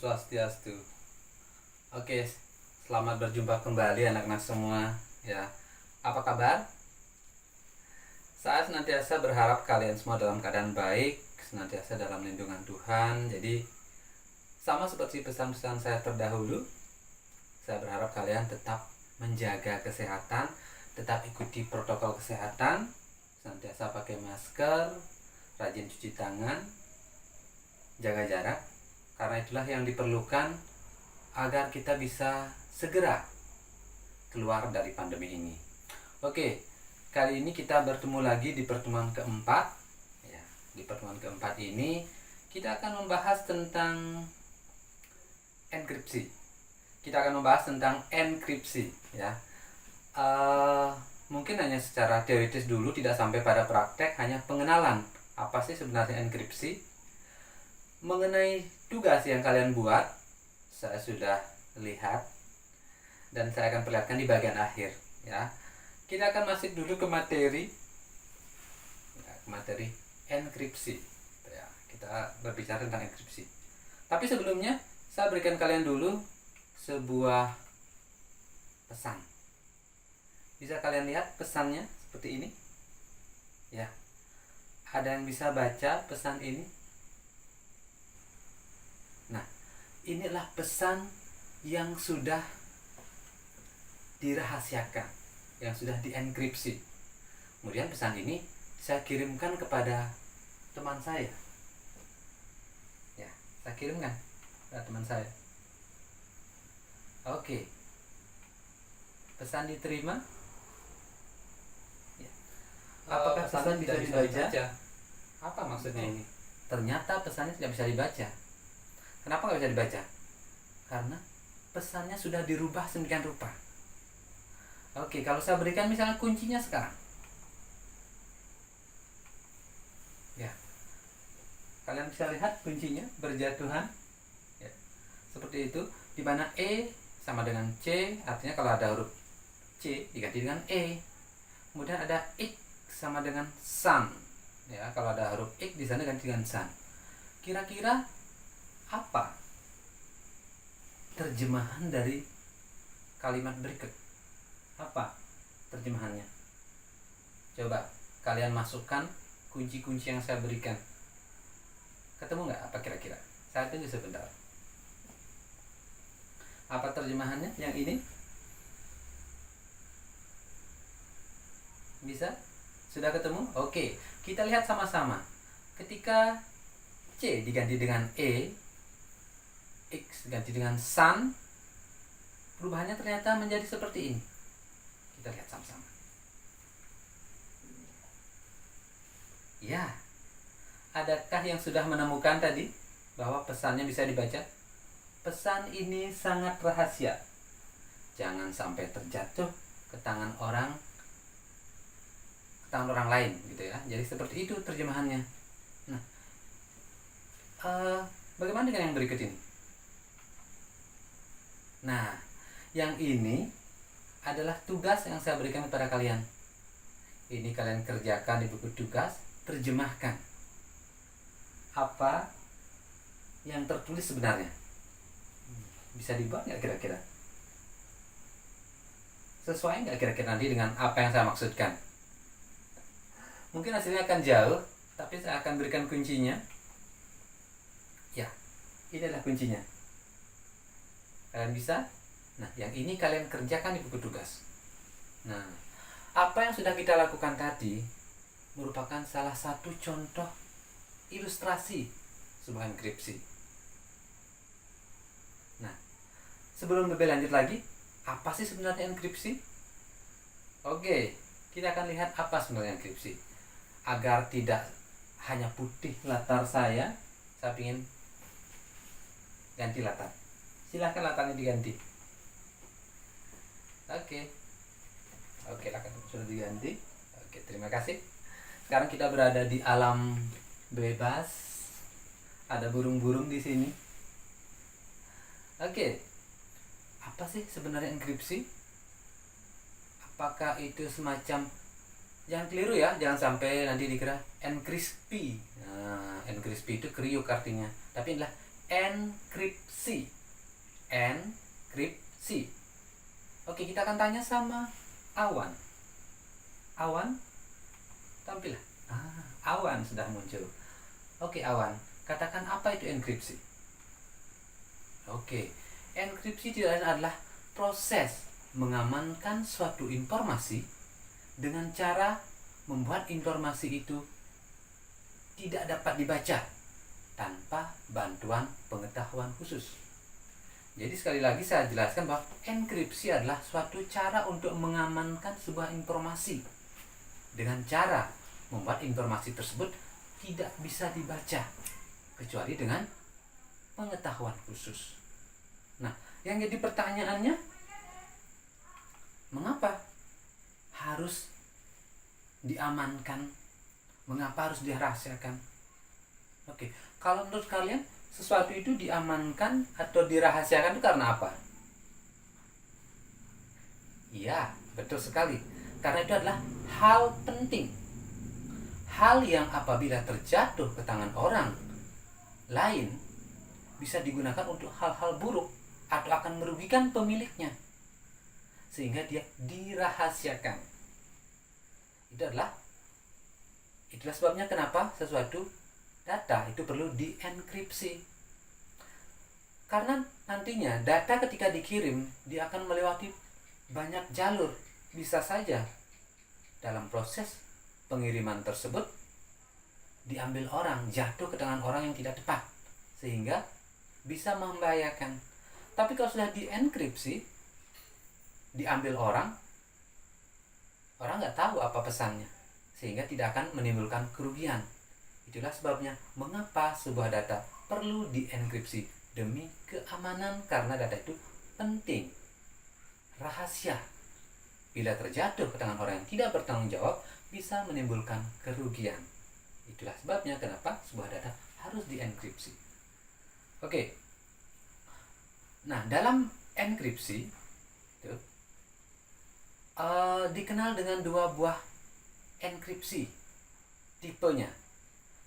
Swastiastu. Oke, selamat berjumpa kembali anak-anak semua. Ya, apa kabar? Saya senantiasa berharap kalian semua dalam keadaan baik, senantiasa dalam lindungan Tuhan. Jadi, sama seperti pesan-pesan saya terdahulu, saya berharap kalian tetap menjaga kesehatan, tetap ikuti protokol kesehatan, senantiasa pakai masker, rajin cuci tangan, jaga jarak. Karena itulah yang diperlukan agar kita bisa segera keluar dari pandemi ini. Oke, kali ini kita bertemu lagi di pertemuan keempat. Ya, di pertemuan keempat ini kita akan membahas tentang enkripsi. Kita akan membahas tentang enkripsi. Ya, mungkin hanya secara teoritis dulu, tidak sampai pada praktek, hanya pengenalan apa sih sebenarnya enkripsi. Mengenai tugas yang kalian buat, saya sudah lihat dan saya akan perlihatkan di bagian akhir. Ya, kita akan masuk dulu ke materi, materi enkripsi. Ya, kita berbicara tentang enkripsi. Tapi sebelumnya, saya berikan kalian dulu sebuah pesan. Bisa kalian lihat pesannya seperti ini? Ya, ada yang bisa baca pesan ini? Nah, inilah pesan yang sudah dirahasiakan, yang sudah dienkripsi. Kemudian pesan ini saya kirimkan kepada teman saya. Ya, saya kirimkan kepada teman saya. Oke. Pesan diterima? Ya. Apakah pesan bisa dibaca? Apa maksudnya ini? Ternyata pesannya tidak bisa dibaca. Kenapa nggak bisa dibaca? Karena pesannya sudah dirubah sedemikian rupa. Oke, kalau saya berikan misalnya kuncinya sekarang. Ya, kalian bisa lihat kuncinya berjatuhan. Ya, seperti itu. Di mana E sama dengan C, artinya kalau ada huruf C diganti dengan E. Kemudian ada X sama dengan sun. Ya, kalau ada huruf X di sana ganti dengan sun. Kira-kira apa terjemahan dari kalimat berikut? Apa terjemahannya? Coba kalian masukkan kunci-kunci yang saya berikan. Ketemu nggak apa kira-kira? Saya tunggu sebentar. Apa terjemahannya yang ini? Bisa? Sudah ketemu? Oke, kita lihat sama-sama. Ketika C diganti dengan E, X ganti dengan sun, perubahannya ternyata menjadi seperti ini. Kita lihat sama-sama. Ya, adakah yang sudah menemukan tadi bahwa pesannya bisa dibaca? Pesan ini sangat rahasia. Jangan sampai terjatuh ke tangan orang lain, gitu ya. Jadi seperti itu terjemahannya. Nah, bagaimana dengan yang berikut ini? Nah, yang ini adalah tugas yang saya berikan kepada kalian. Ini kalian kerjakan di buku tugas, terjemahkan apa yang tertulis sebenarnya. Bisa dibuat nggak kira-kira? Sesuai nggak kira-kira nanti dengan apa yang saya maksudkan? Mungkin hasilnya akan jauh, tapi saya akan berikan kuncinya. Ya, ini adalah kuncinya. Kalian bisa? Nah, yang ini kalian kerjakan di buku tugas. Nah, apa yang sudah kita lakukan tadi merupakan salah satu contoh ilustrasi sebuah enkripsi. Nah, sebelum lebih lanjut lagi, apa sih sebenarnya enkripsi? Oke, kita akan lihat apa sebenarnya enkripsi. Agar tidak hanya putih latar saya ingin ganti latar. Silahkan latarnya diganti. Oke, latar sudah diganti. Oke, terima kasih. Sekarang kita berada di alam bebas. Ada burung-burung di sini. Oke, apa sih sebenarnya enkripsi? Apakah itu semacam, jangan keliru ya, jangan sampai nanti dikira enkrispy. Nah, enkrispy itu kriuk artinya, tapi inilah enkripsi. Enkripsi. Oke, kita akan tanya sama Awan. Awan, tampillah. Awan sudah muncul. Oke, Awan, katakan apa itu enkripsi? Oke, enkripsi tidak lain adalah proses mengamankan suatu informasi dengan cara membuat informasi itu tidak dapat dibaca tanpa bantuan pengetahuan khusus. Jadi sekali lagi saya jelaskan bahwa enkripsi adalah suatu cara untuk mengamankan sebuah informasi dengan cara membuat informasi tersebut tidak bisa dibaca kecuali dengan pengetahuan khusus. Nah, yang jadi pertanyaannya, mengapa harus diamankan? Mengapa harus dirahasiakan? Oke, kalau menurut kalian sesuatu itu diamankan atau dirahasiakan itu karena apa? Iya, betul sekali. Karena itu adalah hal penting. Hal yang apabila terjatuh ke tangan orang lain bisa digunakan untuk hal-hal buruk atau akan merugikan pemiliknya. Sehingga dia dirahasiakan. Itulah sebabnya kenapa sesuatu data itu perlu dienkripsi. Karena nantinya data ketika dikirim dia akan melewati banyak jalur. Bisa saja dalam proses pengiriman tersebut diambil orang, jatuh ke tangan orang yang tidak tepat, sehingga bisa membahayakan. Tapi kalau sudah dienkripsi, diambil orang nggak tahu apa pesannya, sehingga tidak akan menimbulkan kerugian. Itulah sebabnya mengapa sebuah data perlu dienkripsi, demi keamanan, karena data itu penting, rahasia. Bila terjatuh ke tangan orang yang tidak bertanggung jawab, bisa menimbulkan kerugian. Itulah sebabnya kenapa sebuah data harus dienkripsi. Oke. Nah, dalam enkripsi itu dikenal dengan dua buah enkripsi tipenya.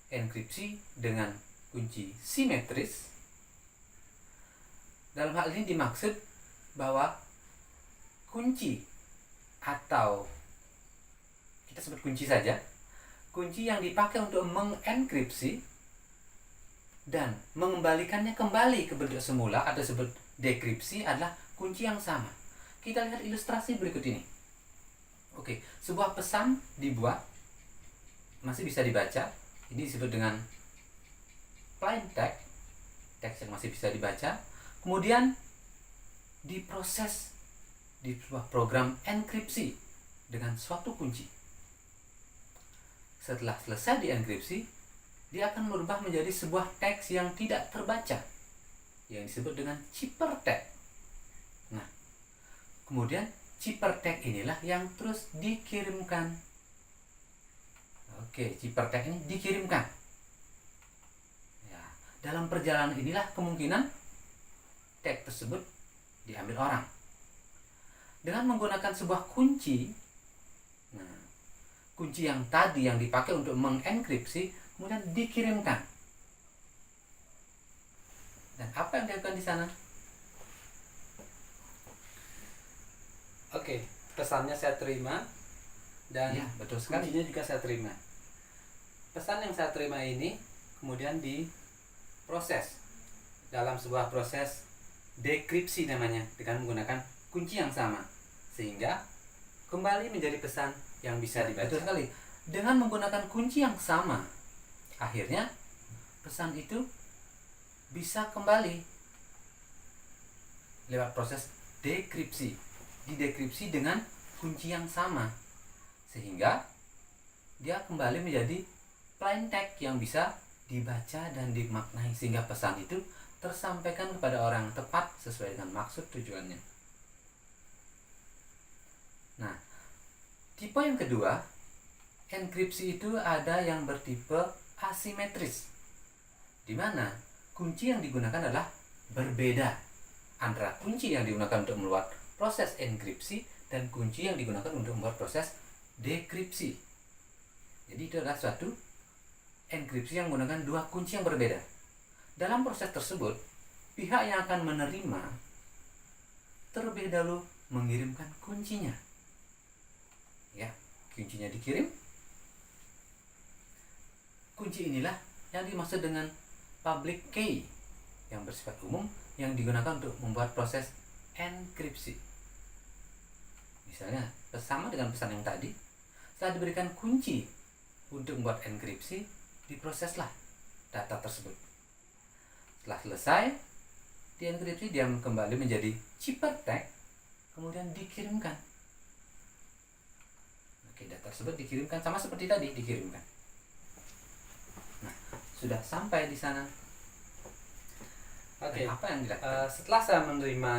Enkripsi dengan kunci simetris. Dalam hal ini dimaksud bahwa kunci, atau kita sebut kunci saja, kunci yang dipakai untuk mengenkripsi dan mengembalikannya kembali ke bentuk semula atau disebut dekripsi adalah kunci yang sama. Kita lihat ilustrasi berikut ini. Oke, sebuah pesan dibuat, masih bisa dibaca. Ini disebut dengan plain text, teks yang masih bisa dibaca. Kemudian diproses di sebuah program enkripsi dengan suatu kunci. Setelah selesai dienkripsi, dia akan berubah menjadi sebuah teks yang tidak terbaca, yang disebut dengan ciphertext. Nah, kemudian ciphertext inilah yang terus dikirimkan. Oke, ciphertext ini dikirimkan. Ya, dalam perjalanan inilah kemungkinan teks tersebut diambil orang. Dengan menggunakan sebuah kunci, nah, kunci yang tadi yang dipakai untuk mengenkripsi kemudian dikirimkan. Dan apa yang dilakukan di sana? Oke, pesannya saya terima dan ya, betul sekali, kuncinya juga saya terima. Pesan yang saya terima ini kemudian diproses dalam sebuah proses dekripsi namanya, dengan menggunakan kunci yang sama, sehingga kembali menjadi pesan yang bisa dibaca. Betul sekali. Dengan menggunakan kunci yang sama, akhirnya pesan itu bisa kembali lewat proses dekripsi. Didekripsi dengan kunci yang sama, sehingga dia kembali menjadi plain text yang bisa dibaca dan dimaknai, sehingga pesan itu tersampaikan kepada orang yang tepat sesuai dengan maksud tujuannya. Nah, tipe yang kedua, enkripsi itu ada yang bertipe asimetris, di mana kunci yang digunakan adalah berbeda antara kunci yang digunakan untuk membuat proses enkripsi dan kunci yang digunakan untuk membuat proses dekripsi. Jadi itu adalah suatu enkripsi yang menggunakan dua kunci yang berbeda. Dalam proses tersebut, pihak yang akan menerima terlebih dahulu mengirimkan kuncinya. Ya, kuncinya dikirim. Kunci inilah yang dimaksud dengan public key yang bersifat umum yang digunakan untuk membuat proses enkripsi. Misalnya, sama dengan pesan yang tadi, setelah diberikan kunci untuk membuat enkripsi, diproseslah data tersebut. Setelah selesai dienkripsi, dia kembali menjadi ciphertext, kemudian dikirimkan. Oke, data tersebut dikirimkan sama seperti tadi dikirimkan. Nah, sudah sampai di sana. Oke, apa yang dilakukan? Setelah saya menerima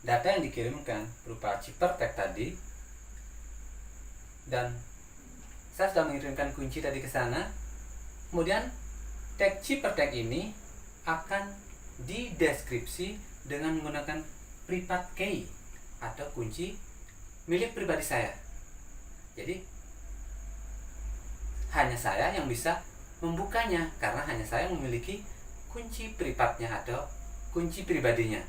data yang dikirimkan berupa ciphertext tadi, dan saya sudah mengirimkan kunci tadi ke sana, kemudian tag ciphertext ini akan dideskripsi dengan menggunakan private key atau kunci milik pribadi saya. Jadi hanya saya yang bisa membukanya karena hanya saya memiliki kunci privatnya atau kunci pribadinya.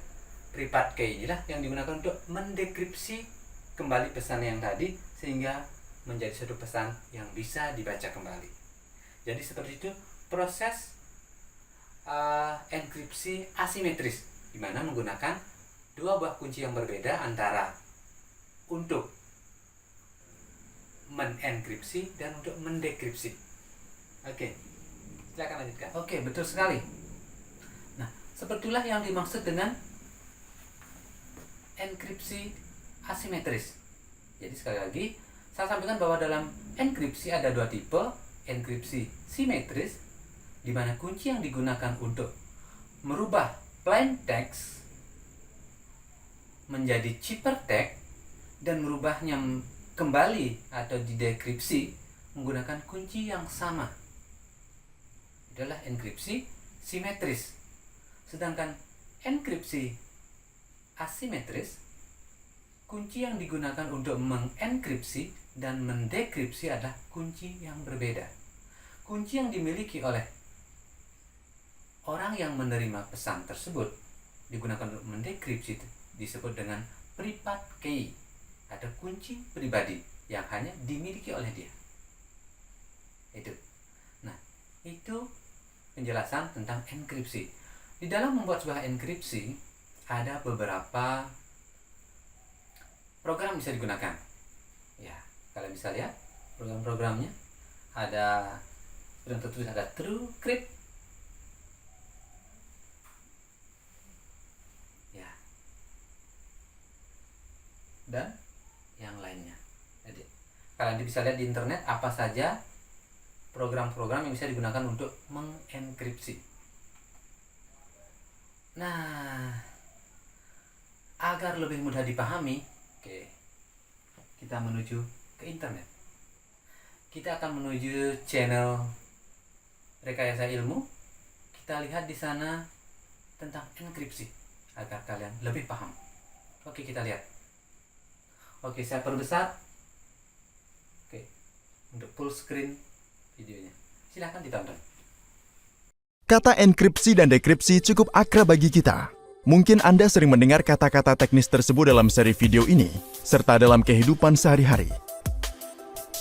Private key inilah yang digunakan untuk mendekripsi kembali pesan yang tadi sehingga menjadi suatu pesan yang bisa dibaca kembali. Jadi seperti itu proses enkripsi asimetris, di mana menggunakan dua buah kunci yang berbeda antara untuk menenkripsi dan untuk mendekripsi. Oke, silakan lanjutkan. Oke, betul sekali. Nah, sepertilah yang dimaksud dengan enkripsi asimetris. Jadi sekali lagi, saya sampaikan bahwa dalam enkripsi ada dua tipe, enkripsi simetris, di mana kunci yang digunakan untuk merubah plain text menjadi ciphertext dan merubahnya kembali atau didekripsi menggunakan kunci yang sama. Adalah enkripsi simetris. Sedangkan enkripsi asimetris, kunci yang digunakan untuk mengenkripsi dan mendekripsi adalah kunci yang berbeda. Kunci yang dimiliki oleh orang yang menerima pesan tersebut digunakan untuk mendekripsi disebut dengan private key atau kunci pribadi yang hanya dimiliki oleh dia. Itu. Nah, itu penjelasan tentang enkripsi. Di dalam membuat sebuah enkripsi ada beberapa program bisa digunakan. Ya, kalian bisa lihat program-programnya. Ada yang tertulis ada TrueCrypt. Ya. Dan yang lainnya. Jadi, kalian bisa lihat di internet apa saja program-program yang bisa digunakan untuk mengenkripsi. Nah, agar lebih mudah dipahami, kita menuju ke internet. Kita akan menuju channel Rekayasa Ilmu. Kita lihat di sana tentang enkripsi agar kalian lebih paham. Oke, kita lihat. Oke, saya perbesar. Oke, untuk full screen videonya. Silahkan ditonton. Kata enkripsi dan dekripsi cukup akrab bagi kita. Mungkin Anda sering mendengar kata-kata teknis tersebut dalam seri video ini, serta dalam kehidupan sehari-hari.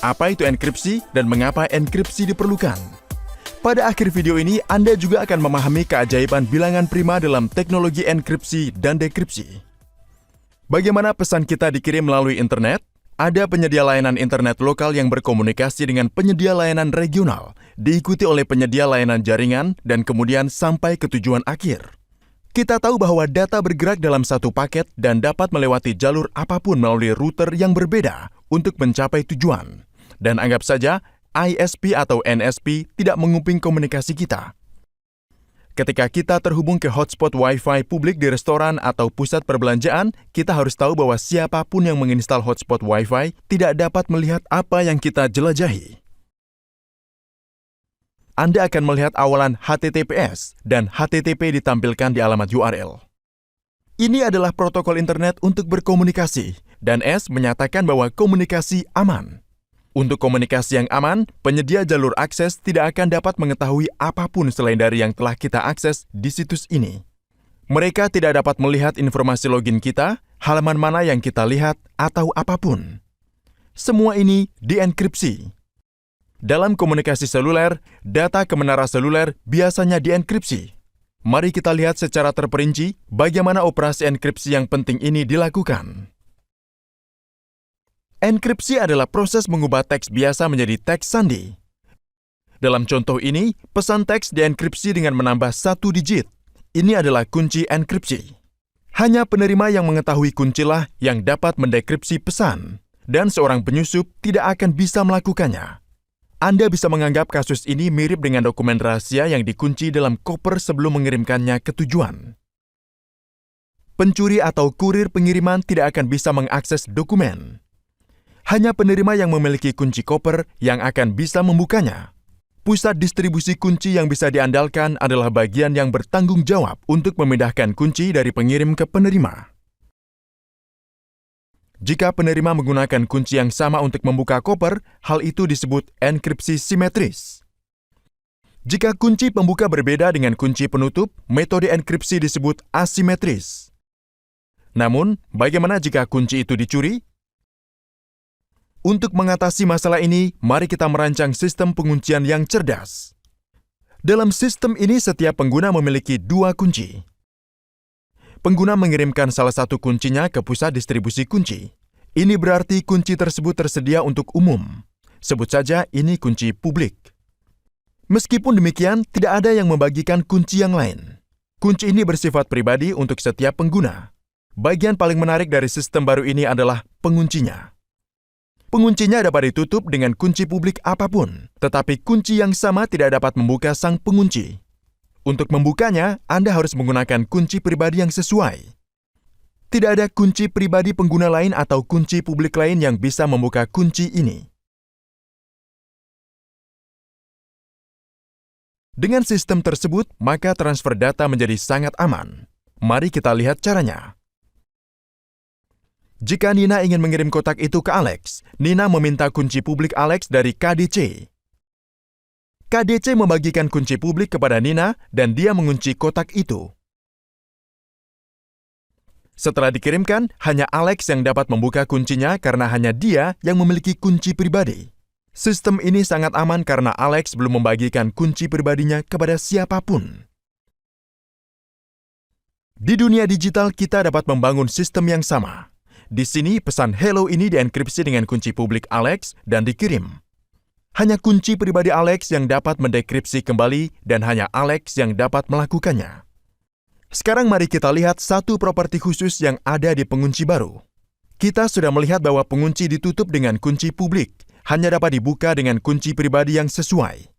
Apa itu enkripsi dan mengapa enkripsi diperlukan? Pada akhir video ini, Anda juga akan memahami keajaiban bilangan prima dalam teknologi enkripsi dan dekripsi. Bagaimana pesan kita dikirim melalui internet? Ada penyedia layanan internet lokal yang berkomunikasi dengan penyedia layanan regional, diikuti oleh penyedia layanan jaringan, dan kemudian sampai ke tujuan akhir. Kita tahu bahwa data bergerak dalam satu paket dan dapat melewati jalur apapun melalui router yang berbeda untuk mencapai tujuan. Dan anggap saja ISP atau NSP tidak menguping komunikasi kita. Ketika kita terhubung ke hotspot Wi-Fi publik di restoran atau pusat perbelanjaan, kita harus tahu bahwa siapapun yang menginstal hotspot Wi-Fi tidak dapat melihat apa yang kita jelajahi. Anda akan melihat awalan HTTPS dan HTTP ditampilkan di alamat URL. Ini adalah protokol internet untuk berkomunikasi, dan S menyatakan bahwa komunikasi aman. Untuk komunikasi yang aman, penyedia jalur akses tidak akan dapat mengetahui apapun selain dari yang telah kita akses di situs ini. Mereka tidak dapat melihat informasi login kita, halaman mana yang kita lihat, atau apapun. Semua ini dienkripsi. Dalam komunikasi seluler, data ke menara seluler biasanya dienkripsi. Mari kita lihat secara terperinci bagaimana operasi enkripsi yang penting ini dilakukan. Enkripsi adalah proses mengubah teks biasa menjadi teks sandi. Dalam contoh ini, pesan teks dienkripsi dengan menambah 1 digit. Ini adalah kunci enkripsi. Hanya penerima yang mengetahui kuncilah yang dapat mendekripsi pesan, dan seorang penyusup tidak akan bisa melakukannya. Anda bisa menganggap kasus ini mirip dengan dokumen rahasia yang dikunci dalam koper sebelum mengirimkannya ke tujuan. Pencuri atau kurir pengiriman tidak akan bisa mengakses dokumen. Hanya penerima yang memiliki kunci koper yang akan bisa membukanya. Pusat distribusi kunci yang bisa diandalkan adalah bagian yang bertanggung jawab untuk memindahkan kunci dari pengirim ke penerima. Jika penerima menggunakan kunci yang sama untuk membuka koper, hal itu disebut enkripsi simetris. Jika kunci pembuka berbeda dengan kunci penutup, metode enkripsi disebut asimetris. Namun, bagaimana jika kunci itu dicuri? Untuk mengatasi masalah ini, mari kita merancang sistem penguncian yang cerdas. Dalam sistem ini, setiap pengguna memiliki 2 kunci. Pengguna mengirimkan salah satu kuncinya ke pusat distribusi kunci. Ini berarti kunci tersebut tersedia untuk umum. Sebut saja ini kunci publik. Meskipun demikian, tidak ada yang membagikan kunci yang lain. Kunci ini bersifat pribadi untuk setiap pengguna. Bagian paling menarik dari sistem baru ini adalah penguncinya. Penguncinya dapat ditutup dengan kunci publik apapun, tetapi kunci yang sama tidak dapat membuka sang pengunci. Untuk membukanya, Anda harus menggunakan kunci pribadi yang sesuai. Tidak ada kunci pribadi pengguna lain atau kunci publik lain yang bisa membuka kunci ini. Dengan sistem tersebut, maka transfer data menjadi sangat aman. Mari kita lihat caranya. Jika Nina ingin mengirim kotak itu ke Alex, Nina meminta kunci publik Alex dari KDC. KDC membagikan kunci publik kepada Nina dan dia mengunci kotak itu. Setelah dikirimkan, hanya Alex yang dapat membuka kuncinya karena hanya dia yang memiliki kunci pribadi. Sistem ini sangat aman karena Alex belum membagikan kunci pribadinya kepada siapapun. Di dunia digital, kita dapat membangun sistem yang sama. Di sini, pesan hello ini dienkripsi dengan kunci publik Alex dan dikirim. Hanya kunci pribadi Alex yang dapat mendekripsi kembali dan hanya Alex yang dapat melakukannya. Sekarang mari kita lihat satu properti khusus yang ada di pengunci baru. Kita sudah melihat bahwa pengunci ditutup dengan kunci publik, hanya dapat dibuka dengan kunci pribadi yang sesuai.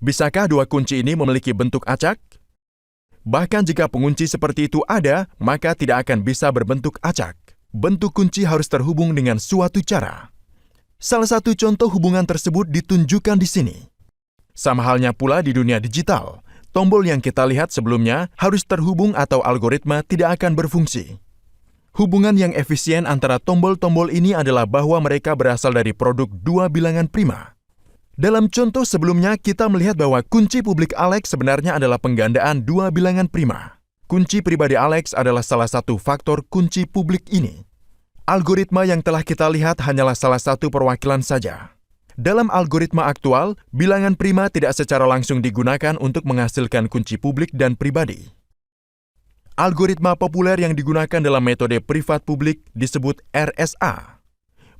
Bisakah 2 kunci ini memiliki bentuk acak? Bahkan jika pengunci seperti itu ada, maka tidak akan bisa berbentuk acak. Bentuk kunci harus terhubung dengan suatu cara. Salah satu contoh hubungan tersebut ditunjukkan di sini. Sama halnya pula di dunia digital, tombol yang kita lihat sebelumnya harus terhubung atau algoritma tidak akan berfungsi. Hubungan yang efisien antara tombol-tombol ini adalah bahwa mereka berasal dari produk 2 bilangan prima. Dalam contoh sebelumnya, kita melihat bahwa kunci publik Alex sebenarnya adalah penggandaan 2 bilangan prima. Kunci pribadi Alex adalah salah satu faktor kunci publik ini. Algoritma yang telah kita lihat hanyalah salah satu perwakilan saja. Dalam algoritma aktual, bilangan prima tidak secara langsung digunakan untuk menghasilkan kunci publik dan pribadi. Algoritma populer yang digunakan dalam metode privat publik disebut RSA.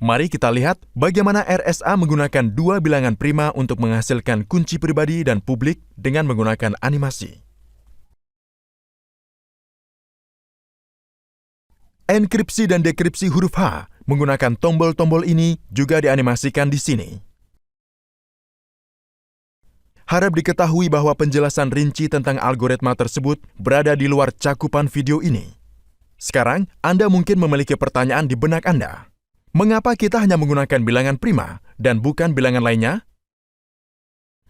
Mari kita lihat bagaimana RSA menggunakan 2 bilangan prima untuk menghasilkan kunci pribadi dan publik dengan menggunakan animasi. Enkripsi dan dekripsi huruf H menggunakan tombol-tombol ini juga dianimasikan di sini. Harap diketahui bahwa penjelasan rinci tentang algoritma tersebut berada di luar cakupan video ini. Sekarang, Anda mungkin memiliki pertanyaan di benak Anda. Mengapa kita hanya menggunakan bilangan prima dan bukan bilangan lainnya?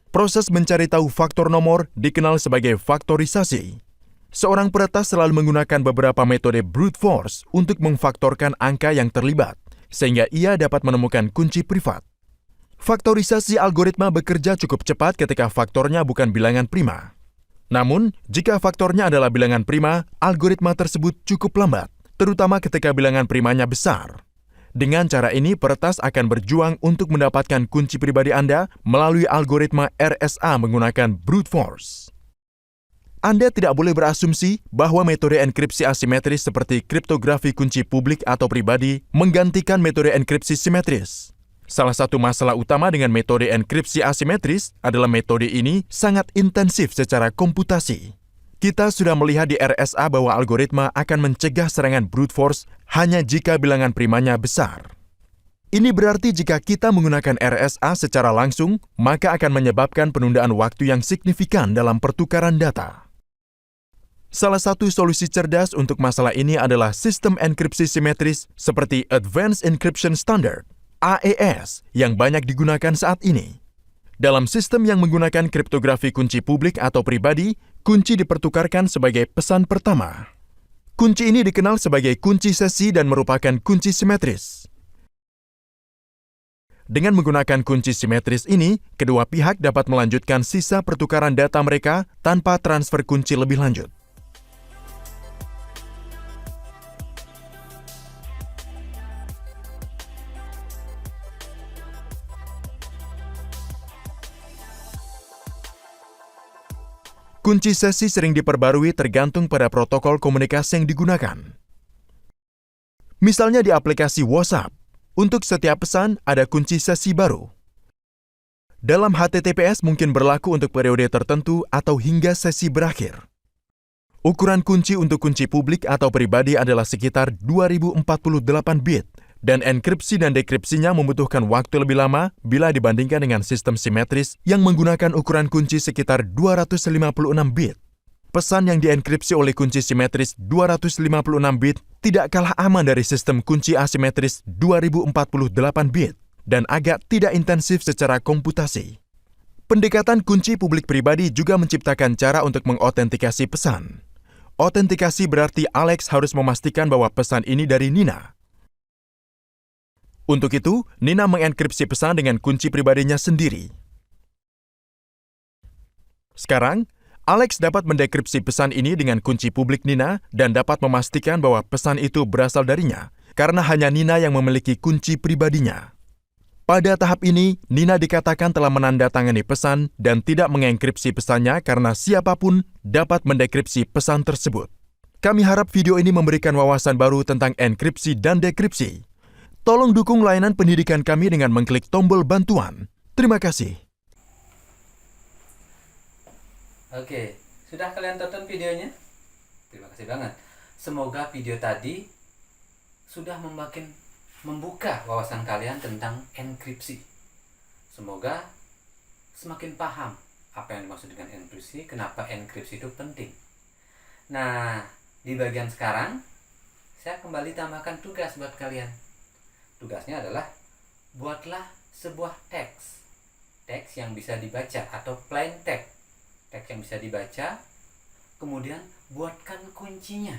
Proses mencari tahu faktor nomor dikenal sebagai faktorisasi. Seorang peretas selalu menggunakan beberapa metode brute force untuk memfaktorkan angka yang terlibat, sehingga ia dapat menemukan kunci privat. Faktorisasi algoritma bekerja cukup cepat ketika faktornya bukan bilangan prima. Namun, jika faktornya adalah bilangan prima, algoritma tersebut cukup lambat, terutama ketika bilangan primanya besar. Dengan cara ini, peretas akan berjuang untuk mendapatkan kunci pribadi Anda melalui algoritma RSA menggunakan brute force. Anda tidak boleh berasumsi bahwa metode enkripsi asimetris seperti kriptografi kunci publik atau pribadi menggantikan metode enkripsi simetris. Salah satu masalah utama dengan metode enkripsi asimetris adalah metode ini sangat intensif secara komputasi. Kita sudah melihat di RSA bahwa algoritma akan mencegah serangan brute force hanya jika bilangan primanya besar. Ini berarti jika kita menggunakan RSA secara langsung, maka akan menyebabkan penundaan waktu yang signifikan dalam pertukaran data. Salah satu solusi cerdas untuk masalah ini adalah sistem enkripsi simetris seperti Advanced Encryption Standard, AES, yang banyak digunakan saat ini. Dalam sistem yang menggunakan kriptografi kunci publik atau pribadi, kunci dipertukarkan sebagai pesan pertama. Kunci ini dikenal sebagai kunci sesi dan merupakan kunci simetris. Dengan menggunakan kunci simetris ini, kedua pihak dapat melanjutkan sisa pertukaran data mereka tanpa transfer kunci lebih lanjut. Kunci sesi sering diperbarui tergantung pada protokol komunikasi yang digunakan. Misalnya di aplikasi WhatsApp, untuk setiap pesan ada kunci sesi baru. Dalam HTTPS mungkin berlaku untuk periode tertentu atau hingga sesi berakhir. Ukuran kunci untuk kunci publik atau pribadi adalah sekitar 2048 bit, dan enkripsi dan dekripsinya membutuhkan waktu lebih lama bila dibandingkan dengan sistem simetris yang menggunakan ukuran kunci sekitar 256 bit. Pesan yang dienkripsi oleh kunci simetris 256 bit tidak kalah aman dari sistem kunci asimetris 2048 bit dan agak tidak intensif secara komputasi. Pendekatan kunci publik pribadi juga menciptakan cara untuk mengautentikasi pesan. Autentikasi berarti Alex harus memastikan bahwa pesan ini dari Nina. Untuk itu, Nina mengenkripsi pesan dengan kunci pribadinya sendiri. Sekarang, Alex dapat mendekripsi pesan ini dengan kunci publik Nina dan dapat memastikan bahwa pesan itu berasal darinya, karena hanya Nina yang memiliki kunci pribadinya. Pada tahap ini, Nina dikatakan telah menandatangani pesan dan tidak mengenkripsi pesannya karena siapapun dapat mendekripsi pesan tersebut. Kami harap video ini memberikan wawasan baru tentang enkripsi dan dekripsi. Tolong dukung layanan pendidikan kami dengan mengklik tombol bantuan. Terima kasih. Oke, sudah kalian tonton videonya? Terima kasih banget. Semoga video tadi sudah membuka wawasan kalian tentang enkripsi. Semoga semakin paham apa yang dimaksud dengan enkripsi, kenapa enkripsi itu penting. Nah, di bagian sekarang, saya kembali tambahkan tugas buat kalian. Tugasnya adalah buatlah sebuah teks yang bisa dibaca atau plain text, teks yang bisa dibaca, kemudian buatkan kuncinya,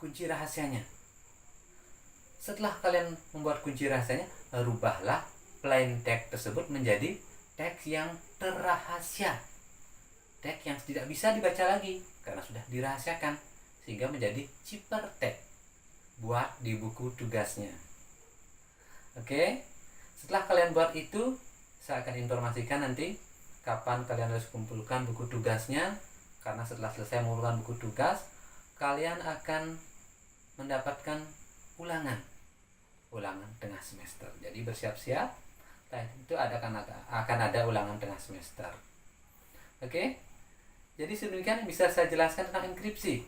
kunci rahasianya. Setelah kalian membuat kunci rahasianya, rubahlah plain text tersebut menjadi teks yang terrahasia, teks yang tidak bisa dibaca lagi karena sudah dirahasiakan, sehingga menjadi ciphertext buat di buku tugasnya. Oke, setelah kalian buat itu, saya akan informasikan nanti kapan kalian harus kumpulkan buku tugasnya, karena setelah selesai mengumpulkan buku tugas, kalian akan mendapatkan ulangan tengah semester. Jadi bersiap-siap, itu akan ada ulangan tengah semester. Oke, jadi sedemikian bisa saya jelaskan tentang enkripsi.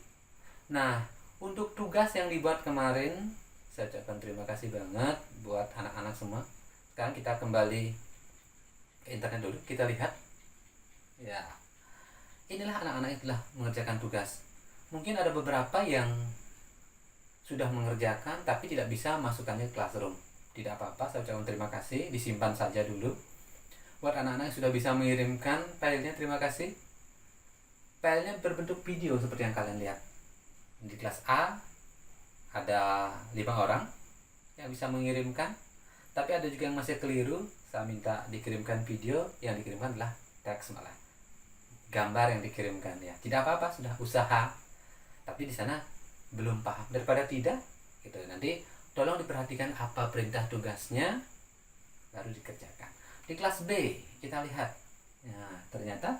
Nah, untuk tugas yang dibuat kemarin, saya ucapkan terima kasih banget buat anak-anak semua. Sekarang kita kembali ke internet dulu, kita lihat. Ya, inilah anak-anak yang telah mengerjakan tugas. Mungkin ada beberapa yang sudah mengerjakan tapi tidak bisa masukkannya ke classroom. Tidak apa-apa, saya ucapkan terima kasih, disimpan saja dulu. Buat anak-anak yang sudah bisa mengirimkan filenya, terima kasih. Filenya berbentuk video seperti yang kalian lihat. Di kelas A ada 5 orang yang bisa mengirimkan, tapi ada juga yang masih keliru. saya minta dikirimkan video, yang dikirimkan adalah teks, malah gambar yang dikirimkan. Ya tidak apa-apa, sudah usaha, tapi di sana belum paham, daripada tidak gitu. Nanti tolong diperhatikan apa perintah tugasnya, baru dikerjakan. Di kelas B kita lihat, nah, ternyata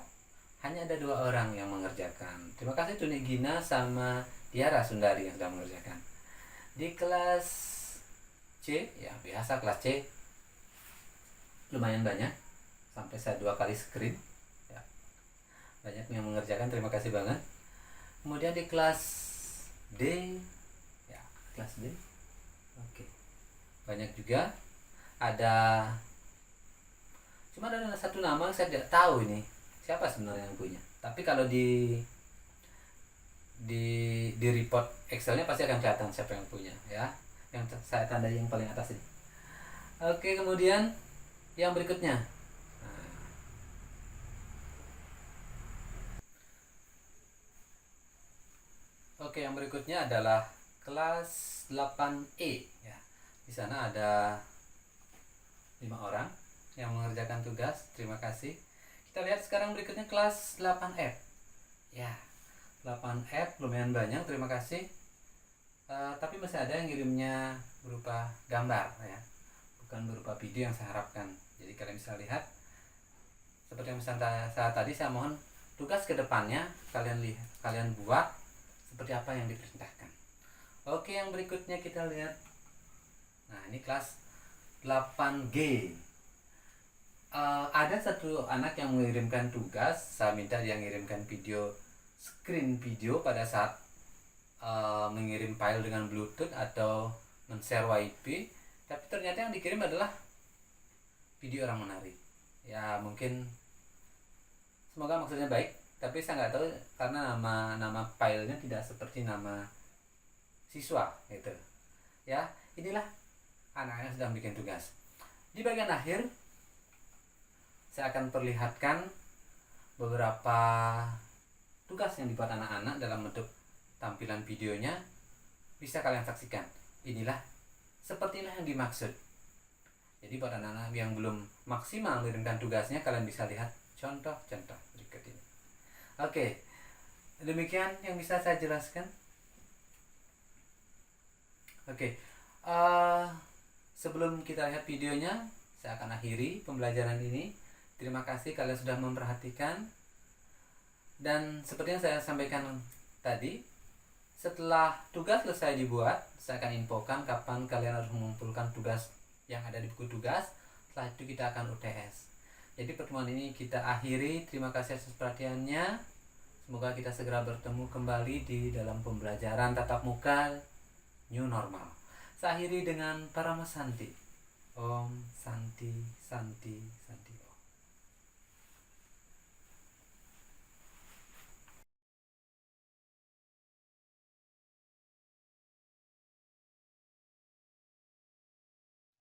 hanya ada 2 orang yang mengerjakan. Terima kasih Tuni Gina sama Tiara Sundari yang sudah mengerjakan. Di kelas C, ya biasa kelas C lumayan banyak, sampai saya 2 kali screen ya. Banyak yang mengerjakan, terima kasih banget. Kemudian di kelas D, ya kelas D, oke, banyak juga. Ada, cuma ada 1 nama saya tidak tahu ini siapa sebenarnya yang punya. Tapi kalau di report Excelnya pasti akan kelihatan siapa yang punya ya. Yang saya tandai yang paling atas ini. Oke, kemudian yang berikutnya. Oke, yang berikutnya adalah kelas 8E ya. Di sana ada 5 orang yang mengerjakan tugas. Terima kasih. Kita lihat sekarang berikutnya kelas 8F. Ya, 8F lumayan banyak, terima kasih. Tapi masih ada yang ngirimnya berupa gambar ya, bukan berupa video yang saya harapkan. Jadi kalian bisa lihat seperti yang saya tadi, saya mohon tugas kedepannya kalian buat seperti apa yang diperintahkan. Oke, yang berikutnya kita lihat. Nah, ini kelas 8G. Ada 1 anak yang mengirimkan tugas, saya minta dia mengirimkan video, screen video pada saat mengirim file dengan Bluetooth atau men-share WiFi, tapi ternyata yang dikirim adalah video orang menari. Ya mungkin, semoga maksudnya baik, tapi saya nggak tahu karena nama filenya tidak seperti nama siswa gitu. Ya, inilah anak yang sedang bikin tugas. Di bagian akhir saya akan perlihatkan beberapa tugas yang dibuat anak-anak dalam bentuk tampilan videonya. Bisa kalian saksikan. Sepertilah yang dimaksud. Jadi buat anak-anak yang belum maksimal mengirimkan tugasnya, kalian bisa lihat contoh-contoh berikut ini. Oke, demikian yang bisa saya jelaskan. Oke, sebelum kita lihat videonya, saya akan akhiri pembelajaran ini. Terima kasih kalian sudah memperhatikan. Dan seperti yang saya sampaikan tadi, setelah tugas selesai dibuat, saya akan infokan kapan kalian harus mengumpulkan tugas yang ada di buku tugas. Setelah itu kita akan UTS. Jadi pertemuan ini kita akhiri. Terima kasih atas perhatiannya. Semoga kita segera bertemu kembali di dalam pembelajaran tatap muka new normal. Saya akhiri dengan Parama Santi. Om Santi Santi Santi.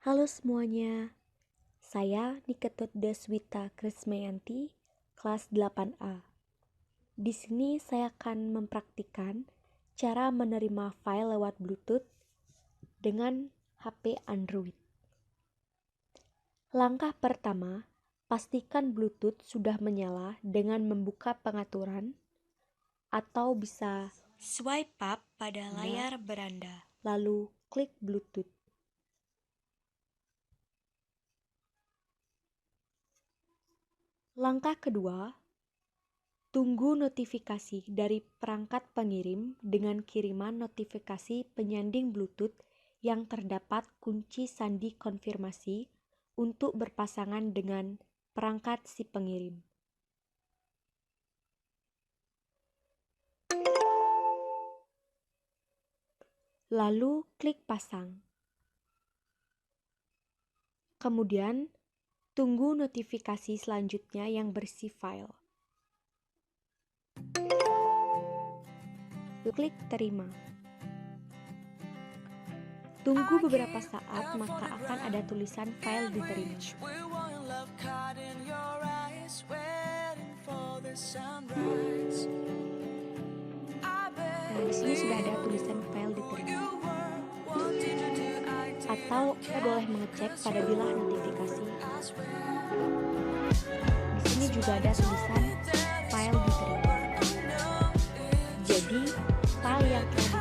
Halo semuanya, saya Niketut Deswita Krismayanti, kelas 8A. Di sini saya akan mempraktikkan cara menerima file lewat Bluetooth dengan HP Android. Langkah pertama, pastikan Bluetooth sudah menyala dengan membuka pengaturan atau bisa swipe up pada layar beranda, lalu klik Bluetooth. Langkah kedua, tunggu notifikasi dari perangkat pengirim dengan kiriman notifikasi penyanding Bluetooth yang terdapat kunci sandi konfirmasi untuk berpasangan dengan perangkat si pengirim. Lalu klik pasang. Kemudian, tunggu notifikasi selanjutnya yang berisi file. Klik terima. Tunggu beberapa saat, maka akan ada tulisan file diterima. Nah, di sini sudah ada tulisan file diterima. atau Anda boleh mengecek pada bilah notifikasi. Di sini juga ada tulisan file diterima. Jadi, file yang telah